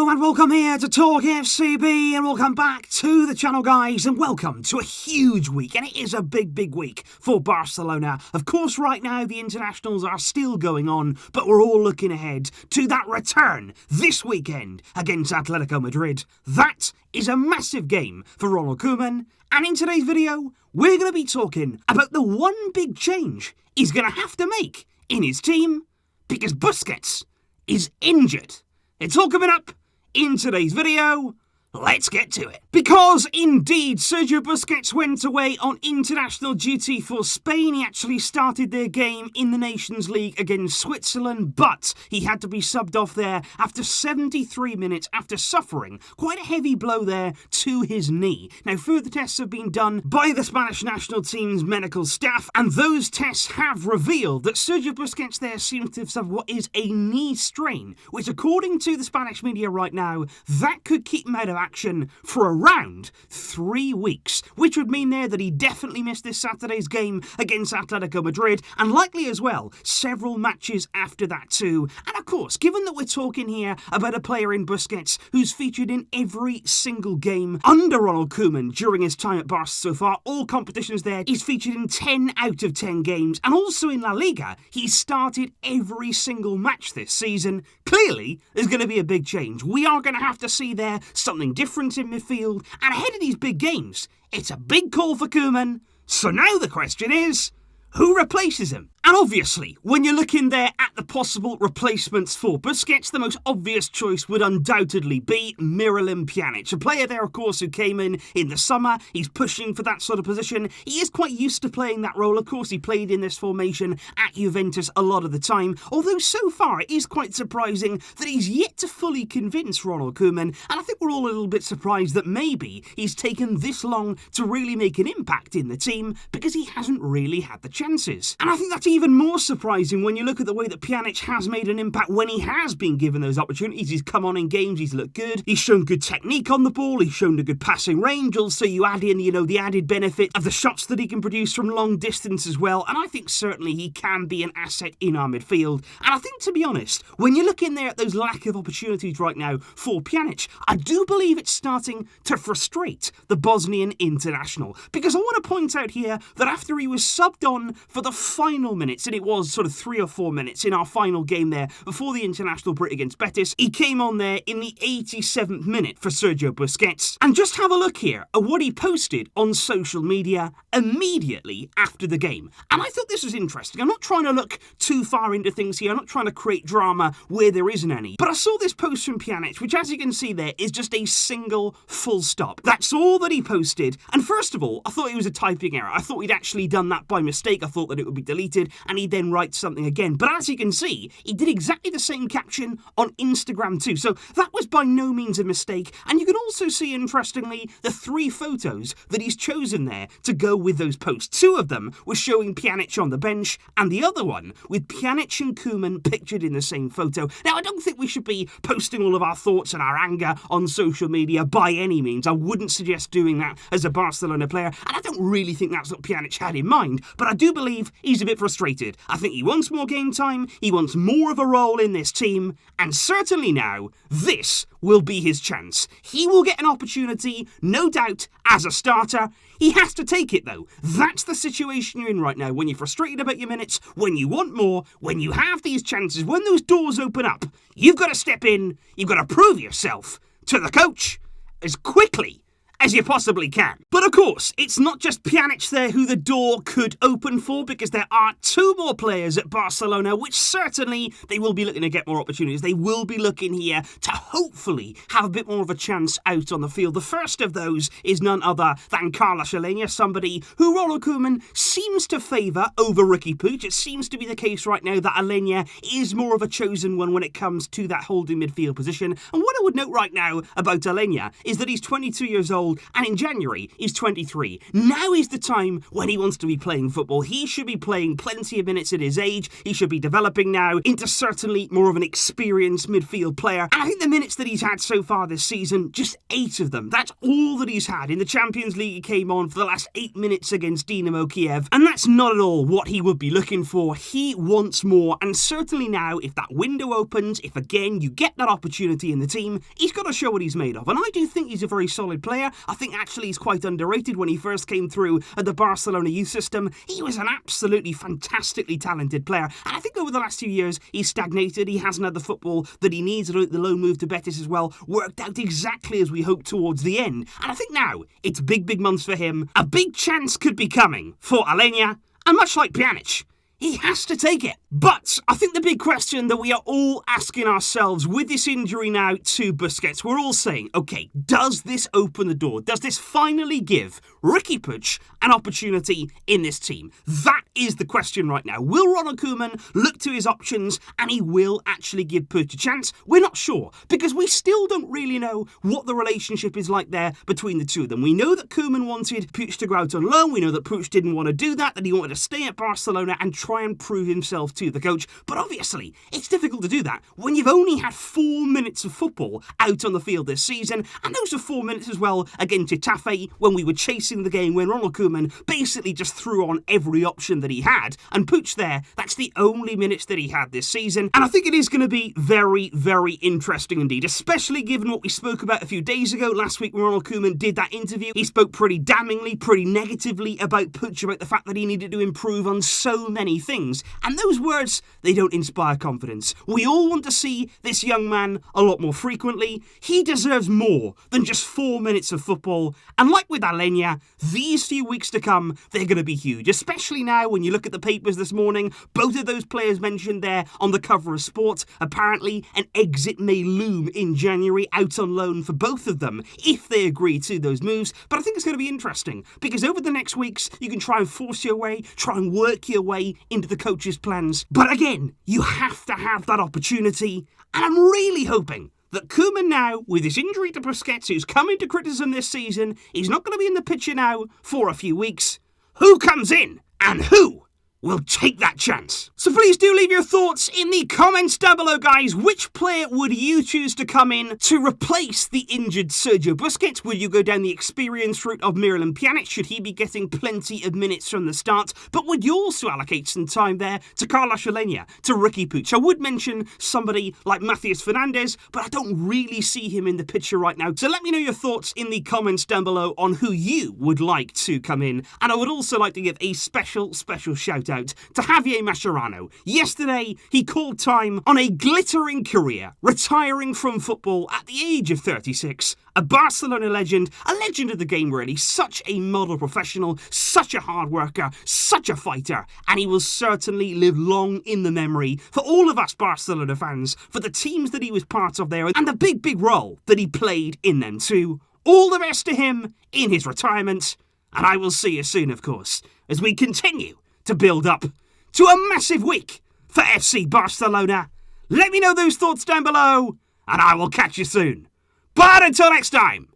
Hello and welcome here to Talk FCB, and welcome back to the channel, guys, and welcome to a huge week, and it is a big week for Barcelona. Of course, right now the internationals are still going on, but we're all looking ahead to that return this weekend against Atletico Madrid. That is a massive game for Ronald Koeman, and in today's video, we're going to be talking about the one big change he's going to have to make in his team because Busquets is injured. It's all coming up in today's video. Let's get to it. Because indeed, Sergio Busquets went away on international duty for Spain. He actually started their game in the Nations League against Switzerland, but he had to be subbed off there after 73 minutes after suffering quite a heavy blow there to his knee. Now, further tests have been done by the Spanish national team's medical staff, and those tests have revealed that Sergio Busquets there seems to have suffered what is a knee strain, which according to the Spanish media right now, that could keep him out of action for around 3 weeks, which would mean there that he definitely missed this Saturday's game against Atletico Madrid, and likely as well several matches after that too. And of course, given that we're talking here about a player in Busquets who's featured in every single game under Ronald Koeman during his time at Barça so far, all competitions there, he's featured in 10 out of 10 games, and also in La Liga, he's started every single match this season. Clearly, there's going to be a big change. We are going to have to see there something different in midfield, and ahead of these big games, it's a big call for Koeman. So now the question is, who replaces him? And obviously, when you're looking there at the possible replacements for Busquets, the most obvious choice would undoubtedly be Miralem Pjanić, a player there, of course, who came in the summer. He's pushing for that sort of position. He is quite used to playing that role. Of course, he played in this formation at Juventus a lot of the time, although so far it is quite surprising that he's yet to fully convince Ronald Koeman, and I think we're all a little bit surprised that maybe he's taken this long to really make an impact in the team because he hasn't really had the chances. And I think that's even more surprising when you look at the way that Pjanić has made an impact when he has been given those opportunities. He's come on in games, he's looked good, he's shown good technique on the ball, he's shown a good passing range. Also, you add in, the added benefit of the shots that he can produce from long distance as well, and I think certainly he can be an asset in our midfield. And I think, to be honest, when you look in there at those lack of opportunities right now for Pjanić, I do believe it's starting to frustrate the Bosnian international, because I want to point out here that after he was subbed on for the final minutes, and it was sort of 3 or 4 minutes in our final game there before the international break against Betis, he came on there in the 87th minute for Sergio Busquets. And just have a look here at what he posted on social media immediately after the game. And I thought this was interesting. I'm not trying to look too far into things here. I'm not trying to create drama where there isn't any. But I saw this post from Pjanić, which, as you can see there, is just a single full stop. That's all that he posted. And first of all, I thought it was a typing error. I thought he'd actually done that by mistake. I thought that it would be deleted, and he'd then write something again. But as you can see, he did exactly the same caption on Instagram too. So that was by no means a mistake. And you can also see, interestingly, the 3 photos that he's chosen there to go with those posts. 2 of them were showing Pjanić on the bench, and the other one with Pjanić and Koeman pictured in the same photo. Now, I don't think we should be posting all of our thoughts and our anger on social media by any means. I wouldn't suggest doing that as a Barcelona player, and I don't really think that's what Pjanić had in mind. But I do believe he's a bit frustrated. I think he wants more game time, he wants more of a role in this team, and certainly now, this will be his chance. He will get an opportunity, no doubt, as a starter. He has to take it, though. That's the situation you're in right now. When you're frustrated about your minutes, when you want more, when you have these chances, when those doors open up, you've got to step in, you've got to prove yourself to the coach as quickly as you possibly can. But of course, it's not just Pjanić there who the door could open for, because there are 2 more players at Barcelona, which certainly they will be looking to get more opportunities. They will be looking here to hopefully have a bit more of a chance out on the field. The first of those is none other than Carlos Aleñá, somebody who Ronald Koeman seems to favour over Riqui Puig. It seems to be the case right now that Aleñá is more of a chosen one when it comes to that holding midfield position. And what I would note right now about Aleñá is that he's 22 years old, old, and in January he's 23. Now is the time when he wants to be playing football. He should be playing plenty of minutes at his age. He should be developing now into certainly more of an experienced midfield player. And I think the minutes that he's had so far this season, just 8 of them. That's all that he's had. In the Champions League, he came on for the last 8 minutes against Dinamo Kiev. And that's not at all what he would be looking for. He wants more. And certainly now, if that window opens, if again you get that opportunity in the team, he's got to show what he's made of. And I do think he's a very solid player. I think actually he's quite underrated. When he first came through at the Barcelona youth system, he was an absolutely fantastically talented player. And I think over the last few years, he's stagnated. He hasn't had the football that he needs. The loan move to Betis as well worked out exactly as we hoped towards the end. And I think now it's big months for him. A big chance could be coming for Aleñá, and much like Pjanić, he has to take it. But I think the big question that we are all asking ourselves with this injury now to Busquets, we're all saying, okay, does this open the door? Does this finally give Riqui Puig an opportunity in this team? That is the question right now. Will Ronald Koeman look to his options and he will actually give Puig a chance? We're not sure, because we still don't really know what the relationship is like there between the two of them. We know that Koeman wanted Puig to go out on loan. We know that Puig didn't want to do that he wanted to stay at Barcelona and try and prove himself to the coach. But obviously, it's difficult to do that when you've only had 4 minutes of football out on the field this season. And those are 4 minutes as well against Getafe when we were chasing the game, when Ronald Koeman basically just threw on every option that he had. And Puig there, that's the only minutes that he had this season. And I think it is going to be very interesting indeed, especially given what we spoke about a few days ago. Last week when Ronald Koeman did that interview, he spoke pretty damningly, pretty negatively about Puig, about the fact that he needed to improve on so many things. And those words, they don't inspire confidence. We all want to see this young man a lot more frequently. He deserves more than just 4 minutes of football. And like with Aleñá, these few weeks to come, they're going to be huge. Especially now when you look at the papers this morning, both of those players mentioned there on the cover of Sport. Apparently, an exit may loom in January, out on loan for both of them, if they agree to those moves. But I think it's going to be interesting, because over the next weeks, you can try and force your way, try and work your way into the coach's plans. But again, you have to have that opportunity. And I'm really hoping that Koeman now, with his injury to Busquets, who's come into criticism this season, he's not going to be in the picture now for a few weeks. Who comes in and who will take that chance? So please do leave your thoughts in the comments down below, guys. Which player would you choose to come in to replace the injured Sergio Busquets? Would you go down the experience route of Miralem Pjanić? Should he be getting plenty of minutes from the start? But would you also allocate some time there to Carlos Aleñá, to Riqui Puig? I would mention somebody like Matías Fernández, but I don't really see him in the picture right now. So let me know your thoughts in the comments down below on who you would like to come in. And I would also like to give a special shout out to Javier Mascherano. Yesterday, he called time on a glittering career, retiring from football at the age of 36. A Barcelona legend, a legend of the game really, such a model professional, such a hard worker, such a fighter, and he will certainly live long in the memory for all of us Barcelona fans, for the teams that he was part of there, and the big role that he played in them too. All the best to him in his retirement, and I will see you soon, of course, as we continue to build up to a massive week for FC Barcelona. Let me know those thoughts down below, and I will catch you soon. But until next time,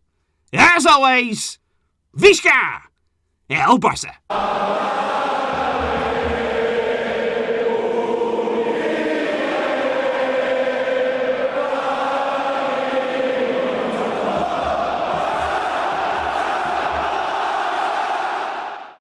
as always, Visca el Barça!